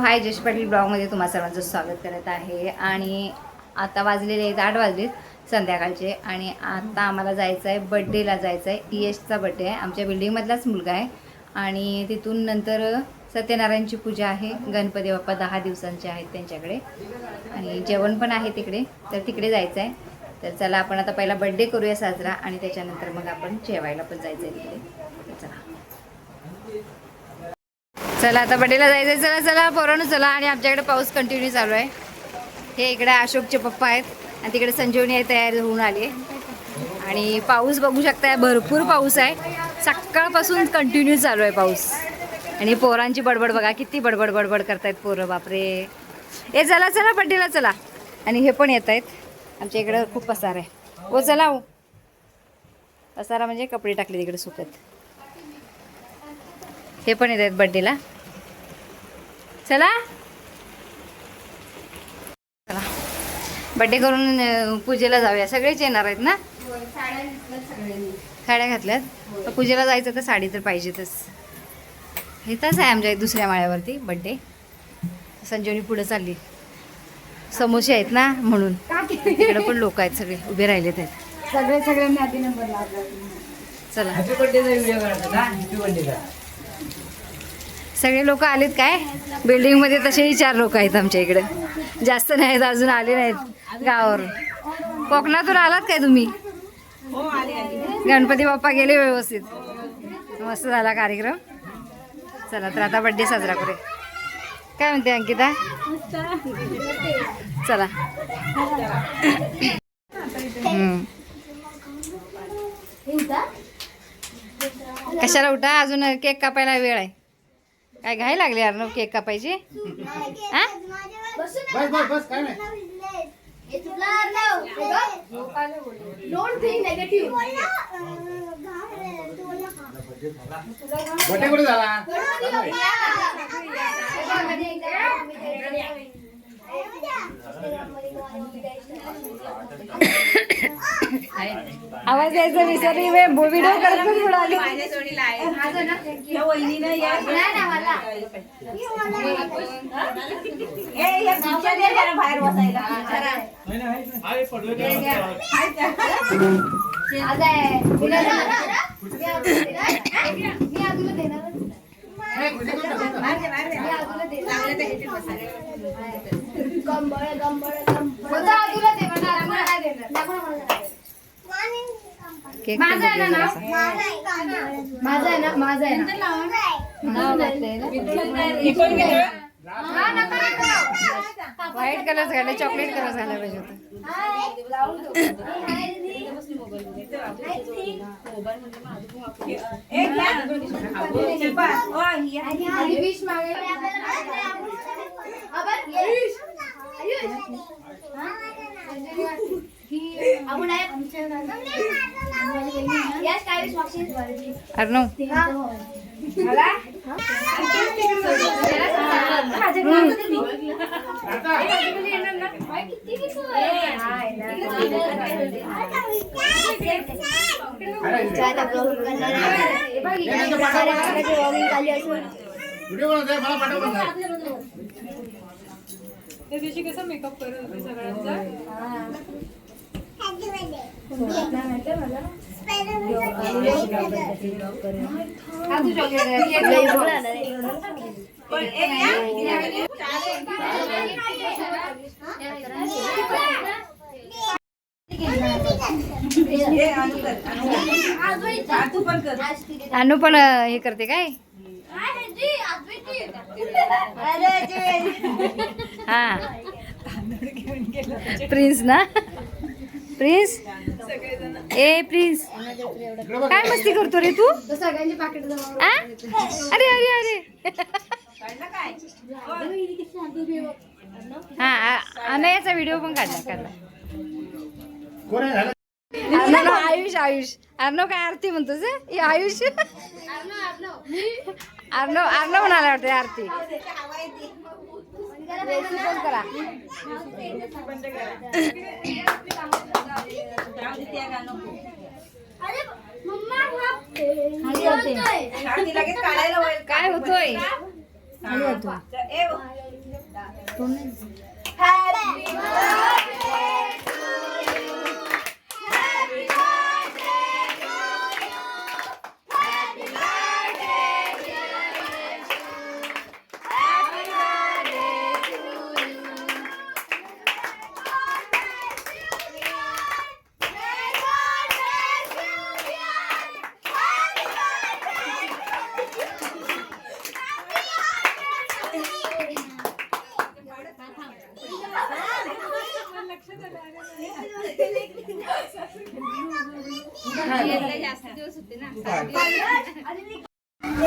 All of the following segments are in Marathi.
हाय जश पाटील ब्लॉगमध्ये तुम्हा सर्वांचं स्वागत करत आहे. आणि आता वाजलेले आहेत 8 वाजलेत संध्याकाळचे. आणि आता आम्हाला जायचं आहे बड्डेला जायचं आहे. यशचा बड्डे आहे, आमच्या बिल्डिंगमधलाच मुलगा आहे. आणि तिथून नंतर सत्यनारायणची पूजा आहे. गणपती बाप्पा 10 दिवसांचे आहेत त्यांच्याकडे, आणि जेवण पण आहे तिकडे, तर तिकडे जायचं आहे. तर चला आपण आता पहिला बड्डे करूया साजरा, आणि त्याच्यानंतर मग आपण जेवायला पण जायचं आहे तिकडे. चला चला आता बड्डेला जायचं आहे. चला चला पोरांनो चला. आणि आमच्याकडे पाऊस कंटिन्यू चालू आहे. हे इकडे अशोकचे पप्पा आहेत, आणि तिकडे संजीवनी आहे, तयार होऊन आली आहे. आणि पाऊस बघू शकताय, भरपूर पाऊस आहे. सकाळपासून कंटिन्यू चालू आहे पाऊस. आणि पोरांची बडबड बघा, किती बडबड बडबड करतायत पोरं, बापरे. ए चला चला बड्डेला चला. आणि हे पण येत आहेत. आमच्या इकडं खूप पसारा आहे. ओ चला हो. पसारा म्हणजे कपडे टाकले तिकडे सुकत. हे पण येत आहेत बड्डेला. चला चला बड्डे करून पूजेला जाऊया. सगळेच येणार आहेत ना. साड्या घातल्यात. तर पूजेला जायचं तर साडी तर पाहिजेतच. इथंच आहे आमच्या दुसऱ्या माळ्यावरती बड्डे. संजीवनी पुढे चालली. समोसे आहेत ना म्हणून. तिकडे पण लोक आहेत, सगळे उभे राहिलेत आहेत. सगळ्यांनी आधी नंबर लागला. चला हॅपी बर्थडेचा व्हिडिओ काढतो ना. हॅपी बर्थडेचा. सगळे लोक आलेत काय. बिल्डिंगमध्ये तसेही 4 लोक आहेत आमच्या इकडे, जास्त नाहीत, अजून आले नाहीत गावावरून. कोकणातून आलात काय तुम्ही. गणपती बाप्पा गेले व्यवस्थित, मस्त झाला कार्यक्रम. चला तर आता बड्डे साजरा करूया. काय म्हणते अंकिता. चला कशाला उठा, अजून केक कापायला वेळ आहे. काय घाई लागली यार न केक कापायची. हा बर्थडे कुठे झाला. आवाज यायचा विसरली. व्हिडिओ करत पण उडाली. बाहेर बसायला केक माझा आहे ना. माझा आहे ना. व्हाईट कलर घाला, चॉकलेट कलर घालायला पाहिजे होतं. अर्णव त्या दिवशी कसा मेकअप करत होते सगळ्यांचा. अनु पण हे करते काय. हा प्रिन्स ना. प्रिन्स ए प्रिन्स काय मस्ती करतो रे तू. सगळ्यांचे पाकिट अरे अरे अरे. हा अनयाचा व्हिडिओ पण काढला. अर्णव आयुष आयुष. अर्णव काय आरती म्हणतोस. आयुष अर्णव म्हणाला वाटते आरती. पण करा. काय होतोय.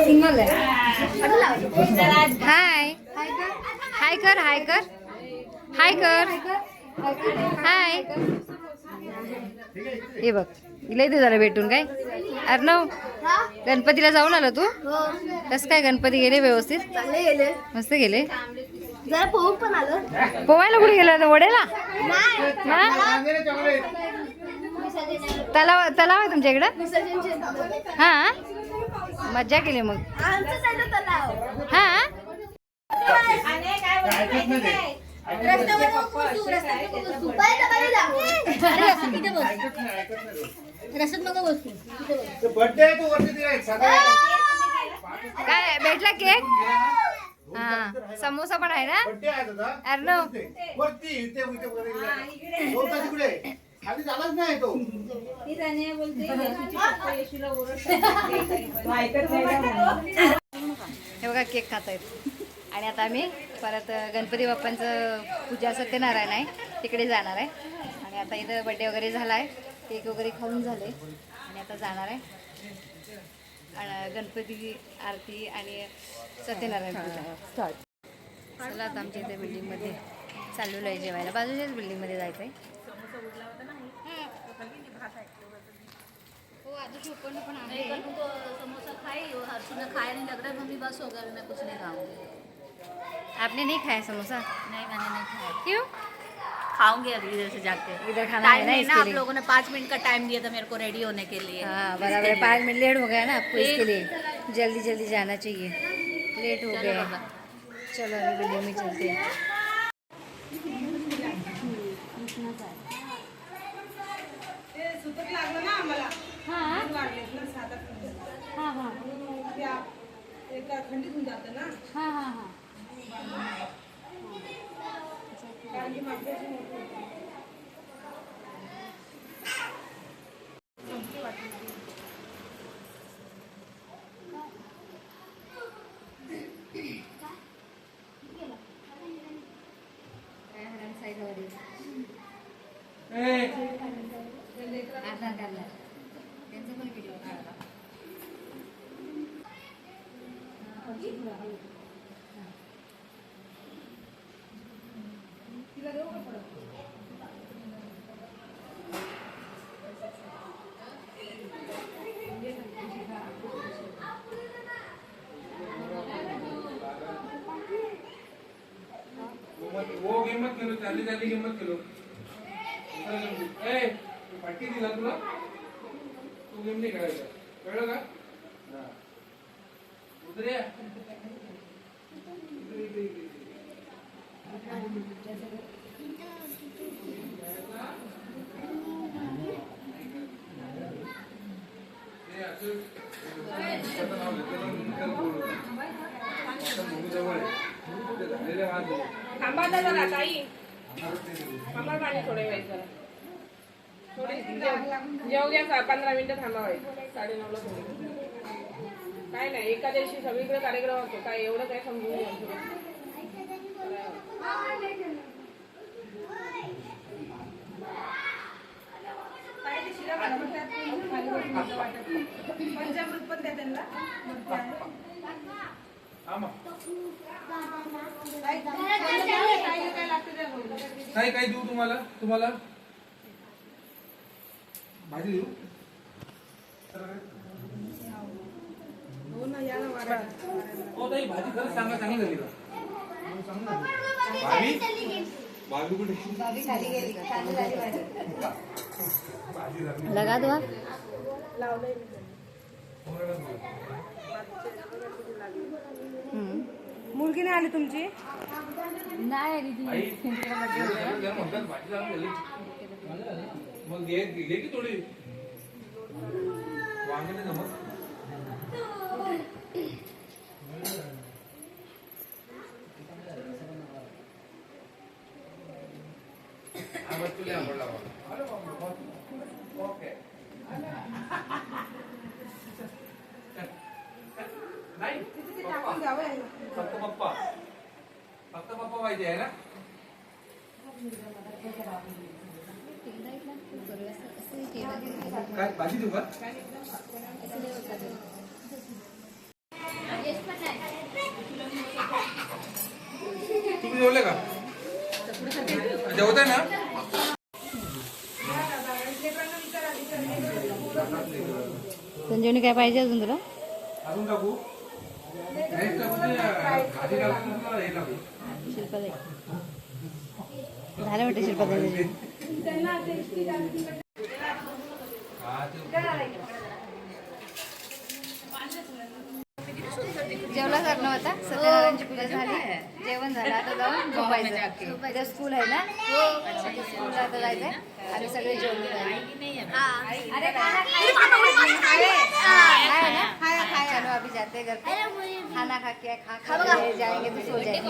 सिंगल हाय हाय कर हाय कर हाय कर हाय. हे बघ इला इथे जरा भेटून काय. अर्णव गणपतीला जाऊन आला तू. कस काय गणपती गेले व्यवस्थित. गेले मस्त गेले. जरा पोहून पण आलं. पोवायला कुठे गेला वड्याला. तलाव तलाव आहे तुमच्या इकडं. हा मज्जा केली मग. हा काय भेटला केक. हा समोसा पण आहे ना. अर्णव हे बघा केक खात आहेत. आणि आता आम्ही परत गणपती बाप्पांचं पूजा सत्यनारायण आहे तिकडे जाणार आहे. आणि आता इथं बड्डे वगैरे झाला आहे. केक वगैरे खाऊन झाले आणि आता जाणार आहे गणपती आरती आणि सत्यनारायण पूजा स्टार्ट. चला आता आमच्या इथे बिल्डिंगमध्ये चाललेलं आहे जेवायला. बाजूच्याच बिल्डिंगमध्ये जायचं आहे. हो आजू ओपन पण आहे. समोसा खाई हर्षू ने खाया नहीं लग रहा है मम्मी बस हो गया मैं कुछ नहीं खाऊंगी. आपने नहीं खाया समोसा. नहीं मैंने नहीं खाया. क्यों. खाऊंगे अभी इधर से जाके. इधर खाना है ना इसके आप लिए. लोगों ने 5 मिनट का टाइम दिया था मेरे को रेडी होने के लिए. हाँ बराबर है. 5 मिनट लेट हो गया ना आपको. इसके लिए जल्दी जल्दी जाना चाहिए. लेट हो गया. चलो अभी बिल्डिंग में चलते हैं. खंडित होऊन जातं ना. कारण की मागच्या वो गेम मत खेलो. चाली चाली गेम मत खेलो. पट्टी दिला तुला. तू गेम नाही खेळायचा. कळलं का. उतरे थांबा ना जरा ताई. थांबा पाणी थोडे वेळ जरा. थोडी जेवू द्या. 15 मिनिटं थांबावे. 9:30ला थोडी. काय नाही एका दिवशी सगळीकडे कार्यक्रम असतो. काय एवढं काय समजून घ्यायचं. पंचामृत पण द्या त्यांना. काय काय देऊ तुम्हाला. तुम्हाला भाजी देऊ. हो ताई भाजी खरंच सांगा. चांगली झाली का. भाभी कुठे. लगा दो आप. मुलगी नाही आली तुमची. नाही दीदी. आई जरा म्हणतात भाजी लावून गेली. मग घे की थोडी वांगे नाही जमत. आवड तुला आवडला ओके नाही फक्त पप्पा पाहिजे आहे ना. काय भाजी देऊ का. तुम्ही जेवले का. जेवताय ना. संजीवनी काय पाहिजे अजून तुला. अजून टाकू नाही टाकू भाजी टाकू तुला हे टाकू. शिल्पाताई झालं वाटतं शिल्पाताई. जेवला करणं होता. सत्यनारायणची पूजा झाली, जेवण झालं, आता जाऊन झोपायचं. उद्या स्कूल आहे ना. स्कूलला आता जायचंय. आम्ही सगळे जेवलो अरे चलो अभी जाते घर पे खाना खा के जाएंगे तो सो जाएंगे.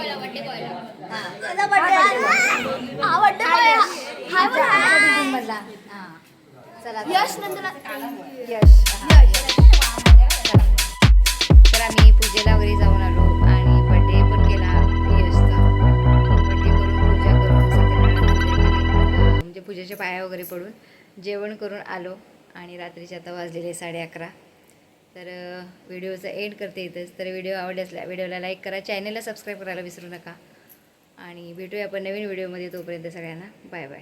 मधला चला यश यश तर आम्ही पूजेला वगैरे जाऊन आलो आणि बर्थडे पण केला यशचा. बर्थडे करून पूजा करून सत्यनारायण म्हणजे पूजेच्या पाया वगैरे पडून जेवण करून आलो आणि रात्रीचे आता वाजलेले 11:30. तर व्हिडिओचा एंड करते इथंच. तर व्हिडिओ आवडल्यास व्हिडिओला लाईक करा, चॅनलला सबस्क्राईब करायला विसरू नका आणि भेटूया आपण नवीन व्हिडिओमध्ये. तोपर्यंत सगळ्यांना बाय बाय.